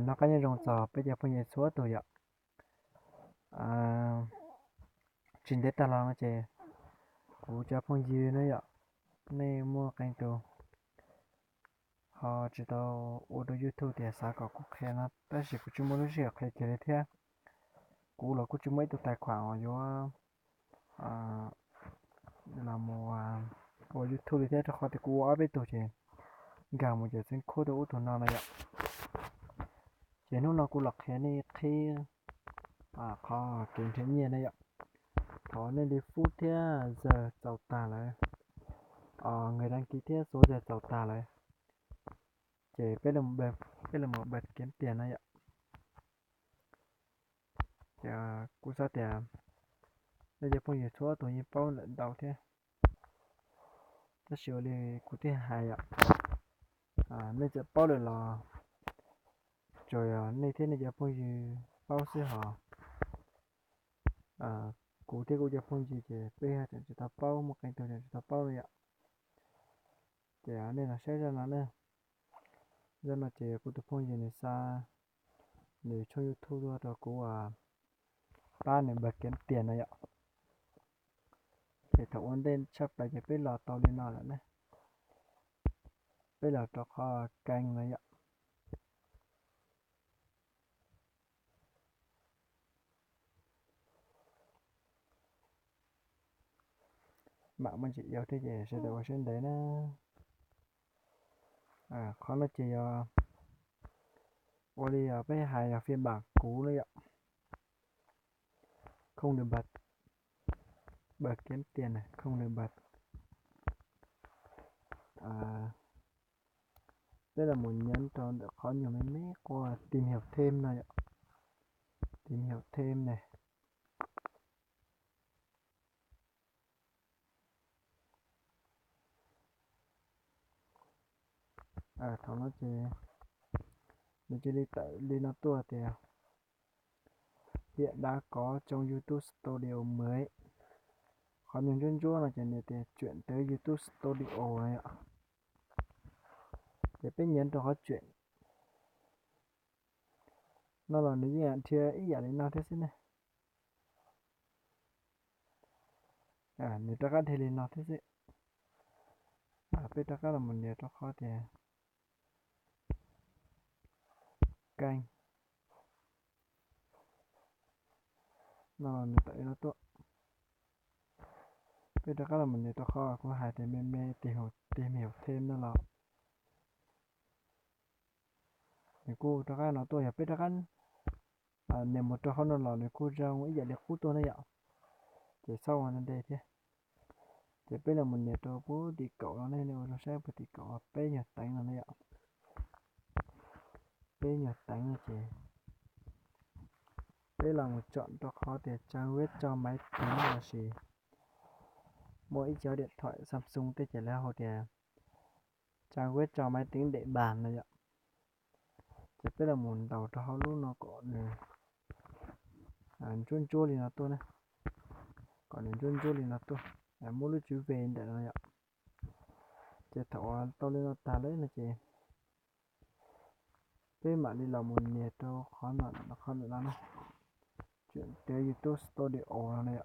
nó có những rong sò bây giờ phong nhiệt số tuổi ạ. à, Chuyện đấy ta lo nó chè cú cho phong dư nữa ạ. Nên mua canh tù họ chỉ tao ô tô YouTube thì sao có cuộc khen nó ta chỉ có chúng muốn nó khen kể thế cú là có chúng mấy tụ tài khoản ở vô à, là một ô YouTube thì thế cho họ thì cú ở bên tụ chè gà một giờ xin cô đồ tụ nó này ạ. Chè nó cú lọc khen này khi khó kiếm thế nhiên này ạ. Có nên đi phút thế giờ tàu tà lại người đăng ký thế số giờ tàu tà lại chỉ biết là một bật kiếm tiền này ạ. Giờ cú sao tiền bây giờ phong nhiệt số tụi như bao lận đầu thế ta sửa đi cú thứ hai ạ. Nên giờ bao được là rồi nên thế này giờ phong nhiệt bao sẽ họ cụ thể của giờ phong nhiệt thì bây giờ chúng ta bao một cái tờ chúng ta bao rồi ạ. Thì nên là sẽ ra nó nữa giờ là chỉ của phong nhiệt này xa để cho YouTube rồi của ba này bật kiếm tiền này ạ. Thì thấu ổn định chắc là chỉ biết là tao đi nào nữa này biết là cho kho canh này ạ. Mạng mình chỉ yêu thế gì sẽ được trên đấy nó khó là chỉ ô đi với hai phiên bản cũ đấy ạ. Không được bật kiếm tiền này không được bật đây là một nhấn tròn được khó nhiều mấy qua tìm hiểu thêm này ạ. Tìm hiểu thêm này thằng nó chỉ đi nó tua thì hiện đã có trong YouTube Studio mới. Còn những chuyên chúa là chỉ để thì chuyển tới YouTube Studio này ạ. Để biết nhấn cho họ chuyển nó là những dạng chưa ý dạng đến nào thế xin này nếu ta có thể lên nào thế xin bây ta có là một điều cho khó thì canh nó là tại nó tốt bây ta có là một điều cho khó cũng hai thì mê tìm hiểu thêm nó là thì cô ta có nó tôi hiểu biết ta có nếu một cho khó nó là nếu cô ra ý dạng được cô tôi nó dạo thì sau này đây thế thì bây là một điều cho bố đi cậu nó nên nó sẽ phải đi cậu bé nhật tánh là nó dạo bé nhật tánh là chỉ đây là một chọn cho khó để trang web cho máy tính là gì mỗi chiếc điện thoại Samsung tới chỉ là hồ thì trang web cho máy tính để bàn này ạ. Chỉ biết là muốn đầu cho họ lúc nó có chuyên chua thì nó tôi này còn chuyên chua thì nó tôi mỗi lúc chú về để này ạ. Chỉ thọ tôi lên nó ta lấy là chỉ cái mà đi làm một nhiệt cho khó nó lắm chuyện tới YouTube Studio này ạ.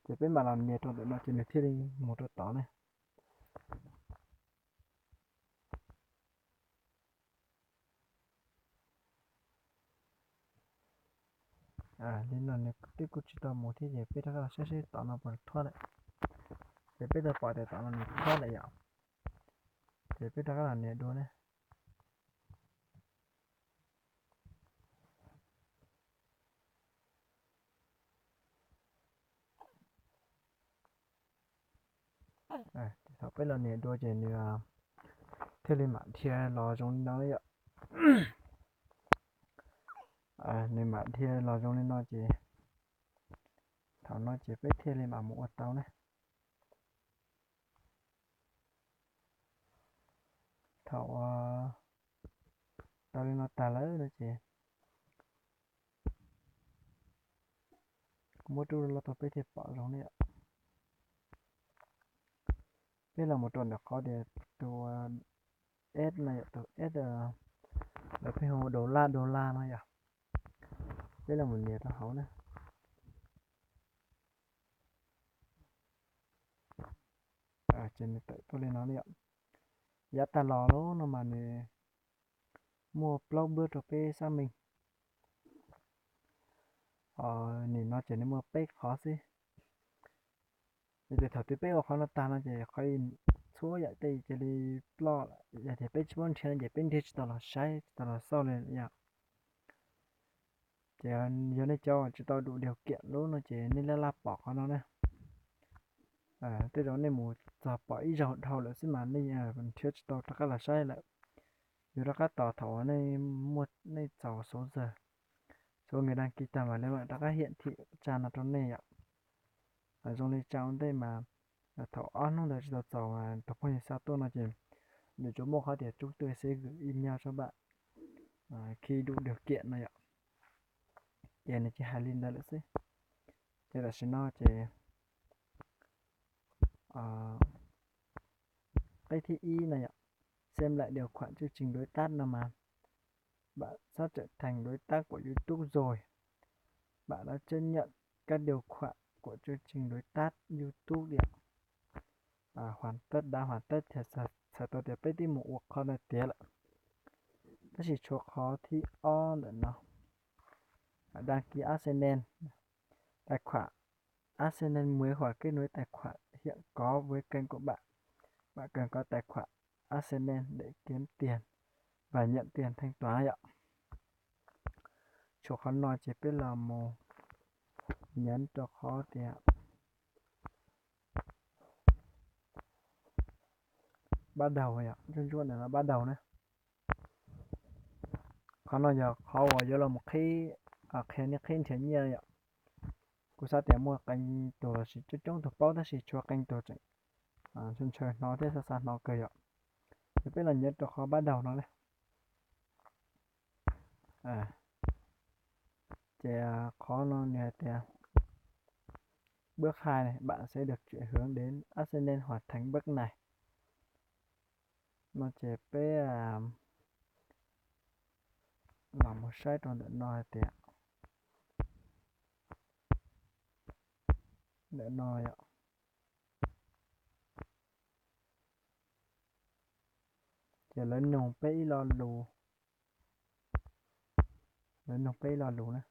Chỉ biết mà làm nhiệt cho để nó chỉ được thiết đi một cái tỏ này nên là nếu tiếp tục chỉ tao một thì gì biết là sẽ tao nó bật thoát lại thì biết là phải để tao nó thoát lại ạ. Thì biết là nhiệt đua này thì biết là nhiệt đua chỉ như thế lên mạng thì lo trong đó ạ. Nên mạng thì lo trong lên nó chỉ thảo nó chỉ biết thế lên mạng một tao này thảo tao lên nó ta lấy nữa chị mỗi thứ là tao biết thì bỏ trong này ạ. Đây là một tuần được khó để tụ S này tụ S là phải đây là một nhiệt nó hấu nè trên tự tôi lên nó đi ạ giá ta lò lố nó mà nè mua blog bữa rồi pe sao mình nè nó chỉ nên mua pe khó xí bây giờ pe khó nó ta nó chỉ khỏi số vậy thì chỉ đi blog vậy thì pe chỉ muốn chơi vậy pe digital là sai tao là sau này nhá chỉ giờ này cho chỉ tao đủ điều kiện luôn nó chỉ nên là bỏ nó nè tới đó nên một giờ bỏ ý rồi thầu là xin mà nên mình thiếu tao tất cả là sai lại giờ đó các tàu thầu này một này tàu số giờ số người đăng ký tàu mà nếu mà đã hiện thị tràn là trong này ạ ở trong này trong đây mà thầu on nó là chỉ tàu mà tập huấn sao tôi nói chuyện để chúng một thì chúng tôi sẽ gửi email cho bạn khi đủ điều kiện này ạ giờ này chỉ hai link đây là gì đây là xin nói chỉ cái thi y này ạ xem lại điều khoản chương trình đối tác nào mà bạn sắp trở thành đối tác của YouTube rồi. Bạn đã chấp nhận các điều khoản của chương trình đối tác YouTube đi ạ. Hoàn tất đã hoàn tất thì sẽ tôi để bây một cuộc khó là tiếc ạ. Đó chỉ cho khó thi on để nó. Đăng ký Arsenal. Tài khoản Arsenal mới khỏi kết nối tài khoản hiện có với kênh của bạn. Bạn cần có tài khoản Arsenal để kiếm tiền và nhận tiền thanh toán ạ. Chỗ khó nói chỉ biết là một nhấn cho khó thì bắt đầu rồi ạ chung chung là bắt đầu nữa khó nói giờ khó rồi giờ là một khi khi nó khi thế nhiều ạ cô sao tiền mua kênh tổ là chỉ chút chung thuộc bao đó chỉ cho kênh tổ chính chung chơi nó thế sao nó cười ạ thì biết là nhấn cho khó bắt đầu nó này thì khó nó nè thì bước 2 này bạn sẽ được chuyển hướng đến Arsenal hoàn thành bước này nó chỉ bé làm một sai trong đợt nói thì đợt nói ạ chỉ lên nồng bé lo lù lên nồng bé lo lù nữa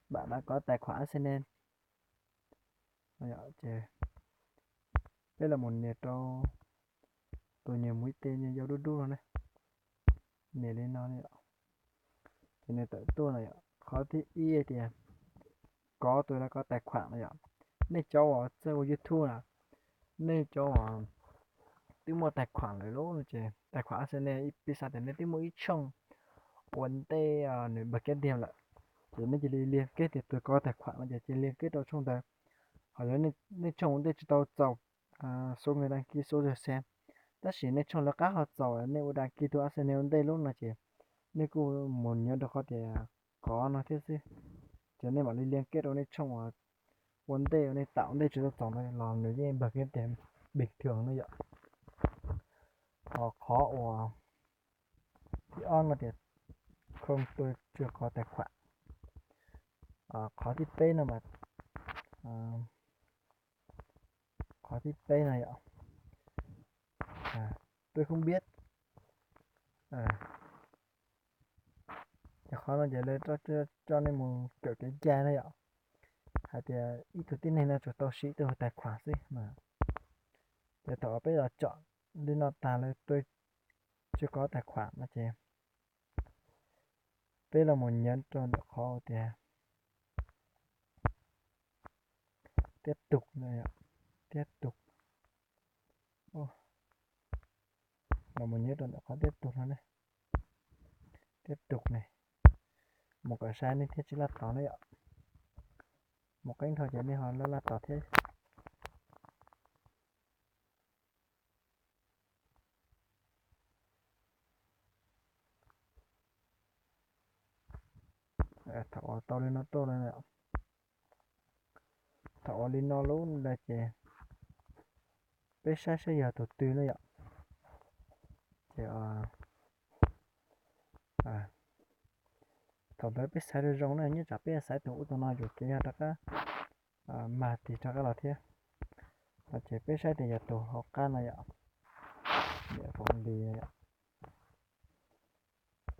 bạn đã có tài khoản Arsenal rồi chị đây là một nền cho tôi nhiều mũi tên như dấu đu đu rồi này nền lên nó này thì nền tự tôi này khó thì y thì có tôi đã có tài khoản này ạ nên cho ở trên YouTube là nên cho tiếng một tài khoản này lỗ rồi chị tài khoản Arsenal ít bisa thì nên tiếng một ít trong vấn đề nổi bật cái điểm lại thì nên chỉ liên kết thì tôi có tài khoản là chỉ liên kết vào trong đó hoặc là nên trong vấn đề chỉ tao giàu số người đăng ký số giờ xem tất nhiên nên trong là các họ giàu nên đăng ký tôi Arsenal vấn đề lúc là chỉ nên cô muốn nhớ được có thể có nó thế chứ cho nên mà liên kết ở đây trong vấn đề ở đây tạo đây chúng ta tổng này làm nếu như bật cái điểm bình thường nữa vậy khó thì on là thì không tôi chưa có tài khoản khó thì p nào mà khó thì p này ạ tôi không biết khó là giờ lên cho nên một kiểu cái cha này ạ thì ít thông tin này là chúng tôi sĩ từ tài khoản gì mà để tôi bây giờ chọn lên nó tà lên tôi chưa có tài khoản mà chị em đây là một nhấn cho được khó thì tiếp tục này ạ tiếp tục là một nhấn cho được khó tiếp tục này tiếp tục này một cái sai nên thiết chỉ là tỏ đấy ạ một cái thôi chỉ nên họ là tỏ thế thọ to lên nó to lên ạ thọ lên nó luôn là chè bé sai sai giờ tụt tư đấy ạ chè thọ tàu đấy biết sai được rong này như chả biết sai tụ tụi nó dù kia đó cả mà thì cho cái là thế và chỉ biết sai thì giờ tụ học ca này ạ để phòng đi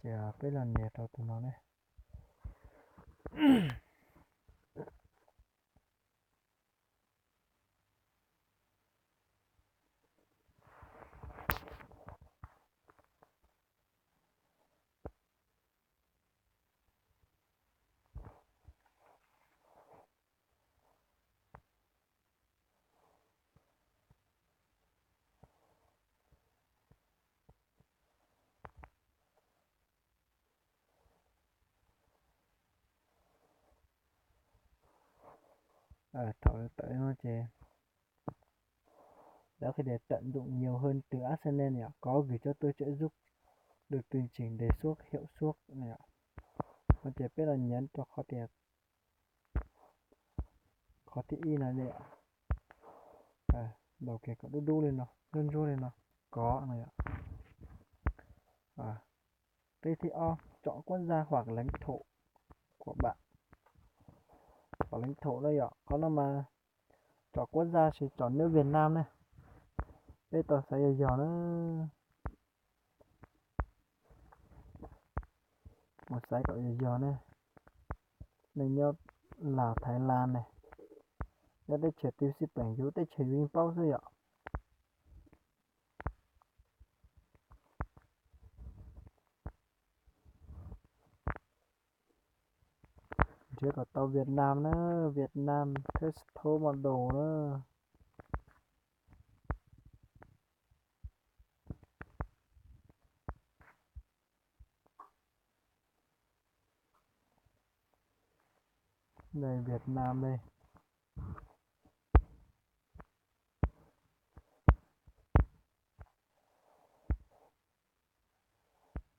chỉ biết là nhiệt rồi tụi nó này thổi tới nó chỉ đó khi để tận dụng nhiều hơn từ Arsenal này có gửi cho tôi trợ giúp được tùy chỉnh đề xuất hiệu suất này ạ nó chỉ biết là nhấn cho khó thì y này này ạ đầu kia có đu đu lên nó run run lên nó có này ạ PTO chọn quốc gia hoặc lãnh thổ của bạn và lãnh thổ đây ạ có nó mà chọn quốc gia thì chọn nước Việt Nam này đây tao sẽ giờ nó một cái gọi giờ này này nhớ Lào Thái Lan này nhớ đây chơi tiêu xí bảng yếu đây chơi win bao rồi ạ chưa có tàu Việt Nam nữa Việt Nam thế thô mà đồ nữa đây Việt Nam đây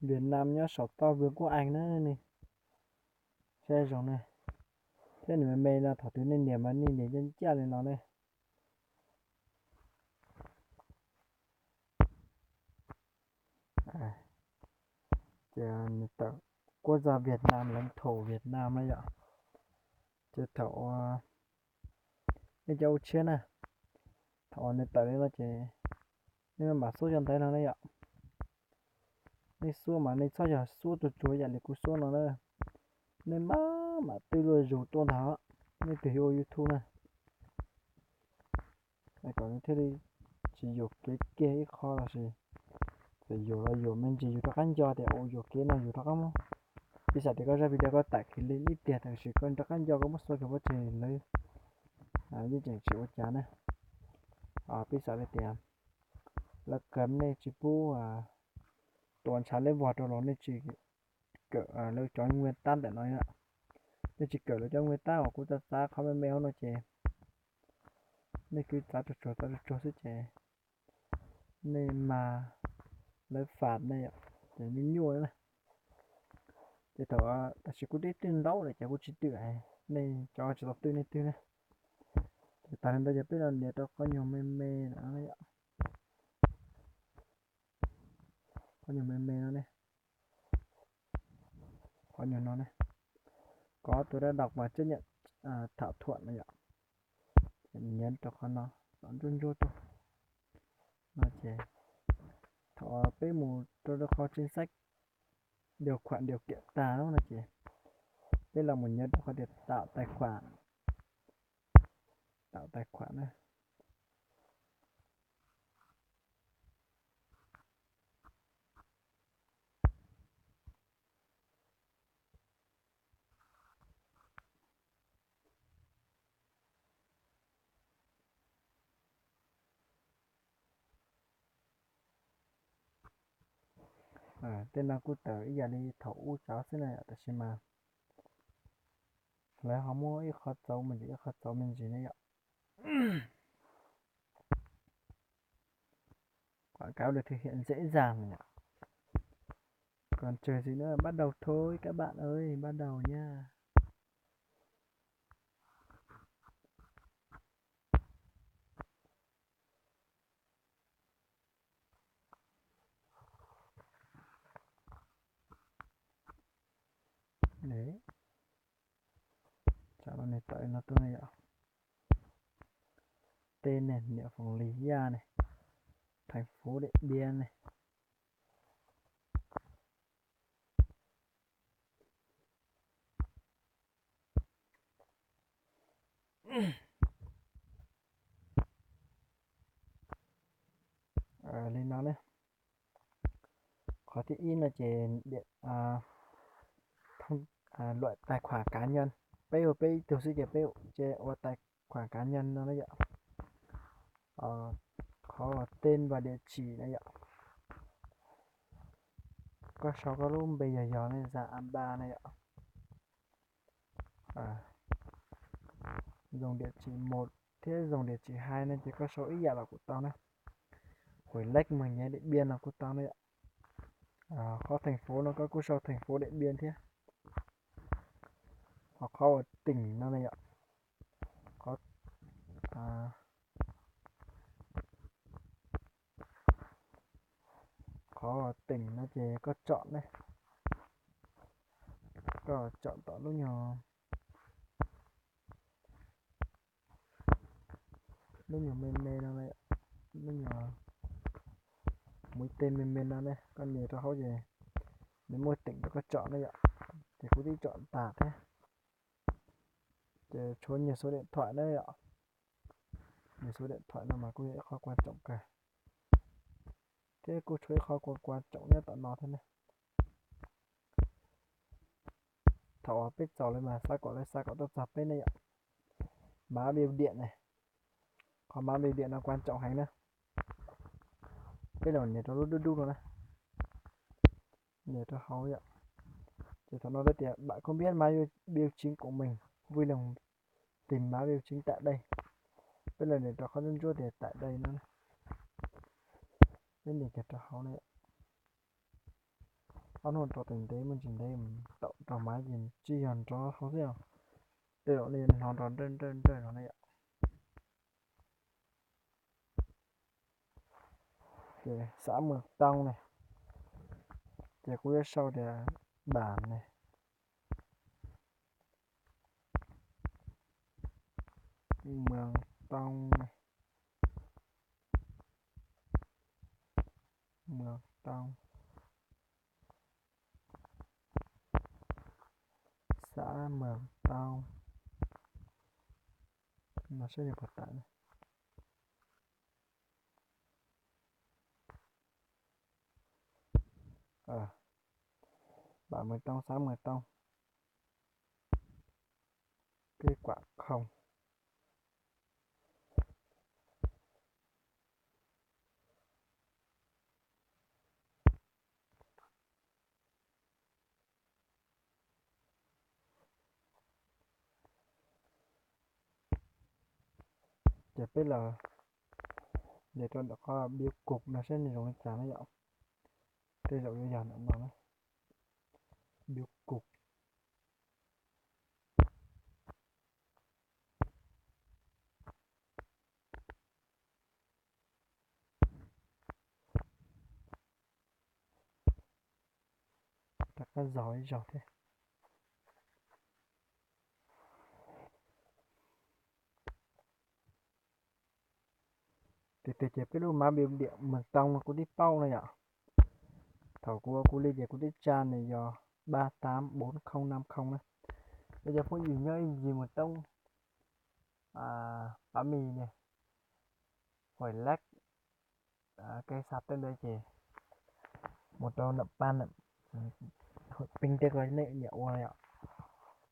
Việt Nam nhá sổ to vương quốc Anh nữa này xe rồi này thế này mày là thọ thứ nên niệm mà nên để chân chia lên nó này chờ tờ quốc gia Việt Nam lãnh thổ Việt Nam đấy ạ chờ thọ cái dấu chiến này thọ này tới là chỉ nhưng mà số chân thấy nó đấy ạ nên số mà nên sao giờ số tụi chuối giờ để cú số nó đây nên mà tôi rồi rủ tôn thảo nên từ hiệu YouTube này này còn thế đi chỉ dùng cái kho là gì thì dùng là dùng mình chỉ dùng cho cánh giò thì dùng cái nào dùng cho không bây giờ thì có ra video có tải cái lên ít tiền thì chỉ cần cho cánh giò có một số cái vấn đề lấy như chẳng chịu chán này bây giờ thì là cấm này chỉ bu tuần sáng lên vọt rồi nó nên chỉ cỡ lấy cho nguyên tan để nói nữa nên chỉ cỡ lấy cho nguyên tan của cô ta không bên mèo nó chè nên cứ ta được cho sẽ chè nên mà lấy phạt này để đi nhua này để tao ta chỉ có đi tin đấu để cho cô chỉ tự này cho chỉ đọc tư này thì ta nên bây giờ biết là để tao có nhiều meme nữa đấy có nhiều meme nữa này có nhiều nó này có tôi đã đọc và chấp nhận thỏa thuận này ạ nhấn cho con nó run run thôi nó chỉ thọ cái mù tôi đã kho chính sách điều khoản điều kiện ta đó là chỉ đây là một nhấn có thể tạo tài khoản này tên là cụ thể giờ đi thấu cháu thế này tại sao mà lấy họ mua ít khó cháu mình chỉ khó cháu mình gì này ạ quảng cáo được thực hiện dễ dàng nhỉ còn chờ gì nữa bắt đầu thôi các bạn ơi bắt đầu nha Đấy, chả nó này tới nó tôi này ạ. Tên này, địa phòng Lý Gia này, thành phố Điện Biên này. Lên nó đấy. Có thể in là chỉ điện loại tài khoản cá nhân. POP tiểu sư chế PO chế tài khoản cá nhân nó đấy ạ. Có tên và địa chỉ này ạ. Có sau có lúc bây giờ này ra A3 này ạ. Dùng địa chỉ 1 thế dùng địa chỉ 2 nên chỉ có số ít là của tao này. Hồi lách mình nhé Điện Biên là của tao này ạ. Có thành phố nó có cú sau thành phố Điện Biên thế. Hoặc có ở tỉnh nó này ạ. Có có ở tỉnh nó chỉ có chọn đấy. Có chọn tỏ lúc nhỏ mê mê nó này ạ. Lúc nhỏ mũi tên mê mê nó đây. Con nhiều cho hấu gì nếu mỗi tỉnh nó có chọn đấy ạ. Thì cũng đi chọn tạt thế. Để số nhiều số điện thoại đấy ạ. Nhiều số điện thoại nào mà cô nghĩ khó quan trọng cả. Thế cô chuối khó quan trọng nhất tại nó thế này. Thảo biết trò lên mà sao có tập tập bên đây ạ. Má biểu điện này. Còn má biểu điện là quan trọng hay nữa. Cái đầu này nó đu đu rồi này. Để cho hấu ạ. Thì thằng nó đây thì bạn không biết má biểu chính của mình. Vui lòng tìm má biểu chính tại đây. Bây giờ để cho khó dân chúa thì tại đây nữa này. Bên này kẹt cho hấu này ạ. Ông hồn cho tình tế mình chỉ đây mình tạo cho máy gì chi hẳn cho không sao. Đây đó lên hoàn toàn trên nó này ạ. Kìa, xã Mường Tong này. Kìa cũng rất sau thì bản này. Mường Tong này. Mường Tong. Xã Mường Tong. Nó sẽ được hoạt tại này. Bản Mường Tong, xã Mường Tong. Kết quả không. Chỉ biết là để cho nó có biểu cục nó sẽ dùng cái trả nó dạo. Thế dạo như giờ nó nói biểu cục. Thật là giỏi thế. Thì chỉ biết lúc má biểu điện Mường Tong nó cũng đi bao này ạ. Thảo của cô đi về cô đi chan này giờ 384050 này. Bây giờ có gì nhớ gì một tông bả mì này. Hỏi lách cây sạp tên đây chị. Một trâu nậm pan nậm. Pinh tê coi nệ nhậu này ạ.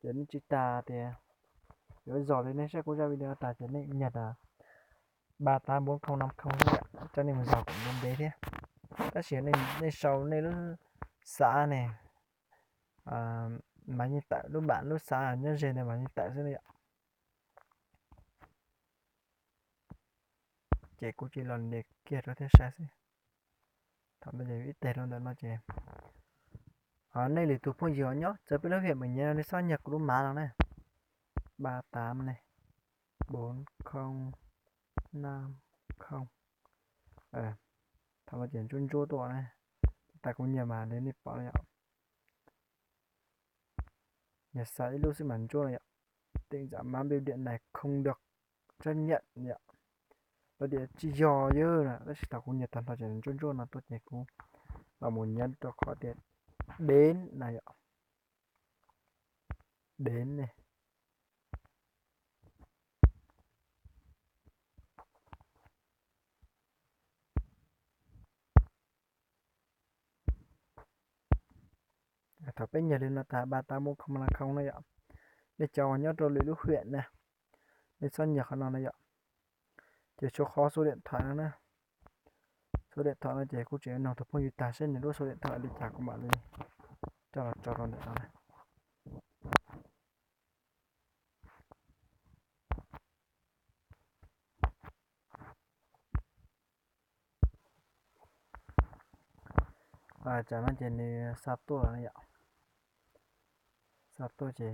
Đến chị ta thì nếu giỏi lên nên sẽ có ra video ta sẽ nệ nhật 384050 này ạ. Cho nên mình giỏi cũng bên đấy thế. Ta sẽ nên sau nên lúc xã này mà như tại lúc bạn lúc xã nhân dền này mà như tại thế này ạ. Chị cũng chỉ lần để kia rồi thế sao thằng bây giờ ít tiền hơn nó chị này là tụ phong gì nhá giờ bây giờ hiện mình nhớ nó sao nhật của má nào này 38 này 4050 thằng nó chuyển chun chua tuổi này ta cũng nhờ mà đến đi bỏ này nhà sai lúc xin mình chua này ạ. Tình trạng mang biểu điện này không được chấp nhận ạ. Nó để chỉ dò dơ nè, nó chỉ tạo cũng nhiệt thành thật chẳng chôn chôn là tốt nhẹ cũng là một nhân cho khó để đến này ạ. Đến này. Thở bên nhà lên là ta ba ta mua không là không này ạ. Để cho nhớ rồi lấy lúc huyện nè. Để sân nhà khả năng này ạ. Chỉ số khó số điện thoại nữa. Số điện thoại là chỉ của chị nào tập phong như ta sẽ nhận số điện thoại đi trả của bạn đi. Cho con điện thoại này. Và trả nó chỉ này sắp tôi này ạ. Sắp tôi chỉ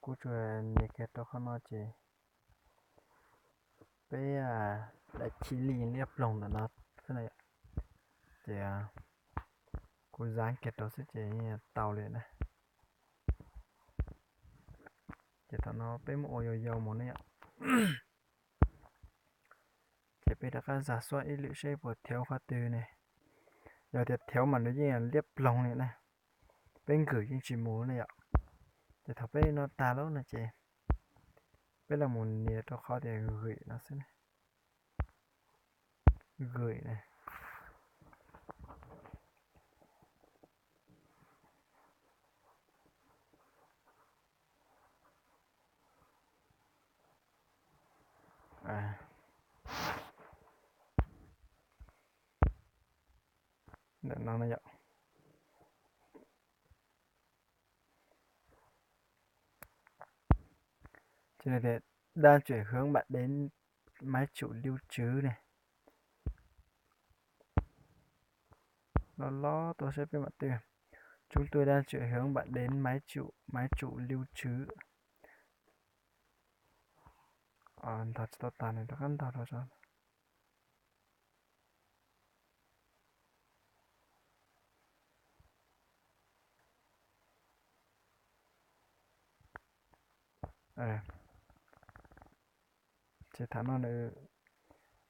của chuyện này cái đó không nói chỉ bây đã chỉ liền liệp lòng là nó thế này ạ. Chỉ cô dán cái đó sẽ chỉ tàu liền này. Chỉ thằng nó bé một ôi dầu một này ạ. Chỉ bây giờ các giả soát ý liệu sẽ vừa theo khóa từ này. Giờ thì theo mà nó như liệp lòng này này. Bên gửi những chỉ mũ này ạ. Chỉ thằng bé nó ta lâu này chị. Bé là một nĩa cho khó để gửi nó sẽ này. Gửi này. Để nó này ạ. Cho nên để đang chuyển hướng bạn đến máy chủ lưu trữ này. Nó tôi sẽ với bạn từ. Chúng tôi đang chuyển hướng bạn đến máy chủ lưu trữ. Thật tốt tàn này nó gắn thật rồi sao. Chỉ thả nó này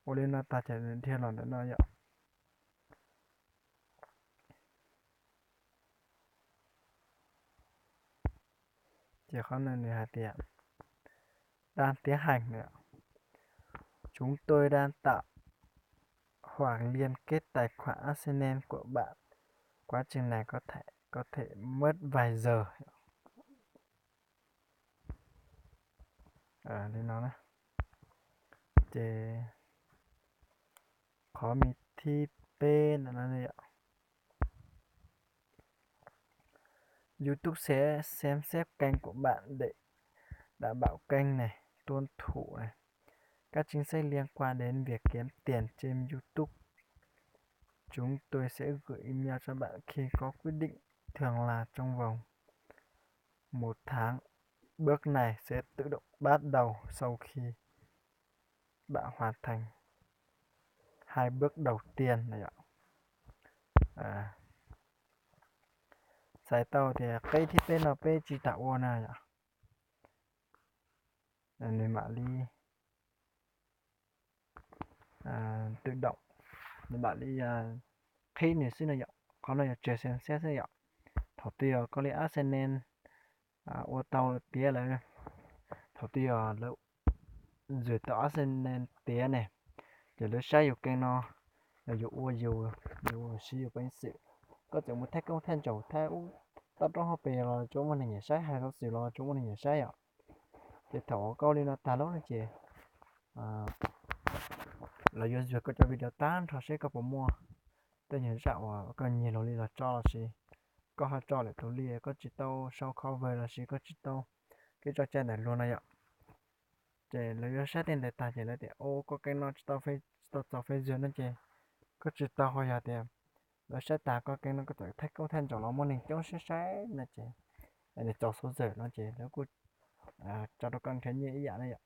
ô lên nó ta chạy đến thiên lòng để nó vậy. Chỉ có này hạt tiện đang tiến hành nữa. Chúng tôi đang tạo hoặc liên kết tài khoản Arsenal của bạn. Quá trình này có thể mất vài giờ. Lên nó này. Chỉ có mi thi là nó này ạ. YouTube sẽ xem xét kênh của bạn để đảm bảo kênh này tuân thủ này các chính sách liên quan đến việc kiếm tiền trên YouTube. Chúng tôi sẽ gửi email cho bạn khi có quyết định, thường là trong vòng 1 tháng. Bước này sẽ tự động bắt đầu sau khi bạn hoàn thành 2 bước đầu tiên này ạ. Sai tàu thì cây thì PNP chỉ tạo này ạ. Nên mà đi tự động nên bạn đi khi này xin này ạ. Có này chờ xem xét này ạ. Thổ tiêu có lẽ Arsenal ô tàu tía là thổ tiêu là dưới tàu Arsenal tía này giờ nó saiอยู่cái nó là dù sử dụng bên sự có chừng một thách công thân chầu theo tao trong họ bè là chỗ mình nhà sai hay có sự là chỗ mình nhà sai ạ. Thì thổ câu đi là ta lúc này chị là do việc có cho video tan thôi sẽ có bộ mua tôi nhận dạo cần nhiều lối là cho là gì có hai cho lại thủ lìa có chỉ tao sau cover là gì có chỉ tao cái cho trên này luôn này ạ. Để lấy ra sát lên để ta chỉ lấy để ô có cái nó tao phải duyên nó chị có chỉ tao hồi giờ tiền rồi sát ta có cái nó có thể thách công thân cho nó muốn nên chống sẽ nè chị để cho số giờ nó chị nếu cô cho nó con thấy như ý dạng này ạ.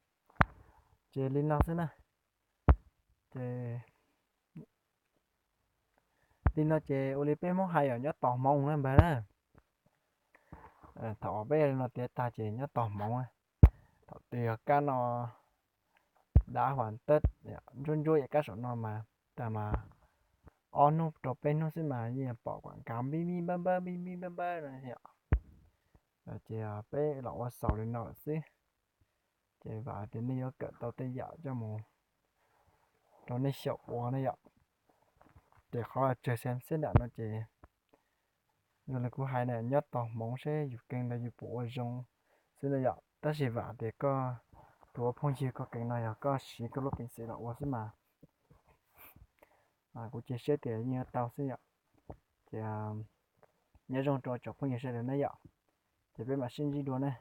Chị lên nào thế này chị lên nào chị Olympic món hay ở nhớ tò mò lên bà đó thọ bé nó tiệt ta chỉ nhớ tò mò thọ tiệt cái nó đã hoàn tất run run cái số nó mà ta mà nó trò bên nó sẽ mà như là bỏ quảng cáo bi bi bơ này hiểu rồi chỉ bé lọ sầu lên nó xí chỉ và thì bây giờ cỡ tao tây dạo cho mù cho nó sầu quá nó dạo chỉ khó là chơi xem xét đã nó chỉ rồi là của hai này nhất tao mong sẽ dùng kênh là dùng bộ dùng xin là dạo ta chỉ và để có tua phong chi có kênh này có xí có lúc mình sẽ là quá xí mà cũng chỉ sẽ để như tao sẽ dạo thì nhớ trong trò chọc phong chi sẽ là nó dạo thì bên mà xin gì đó này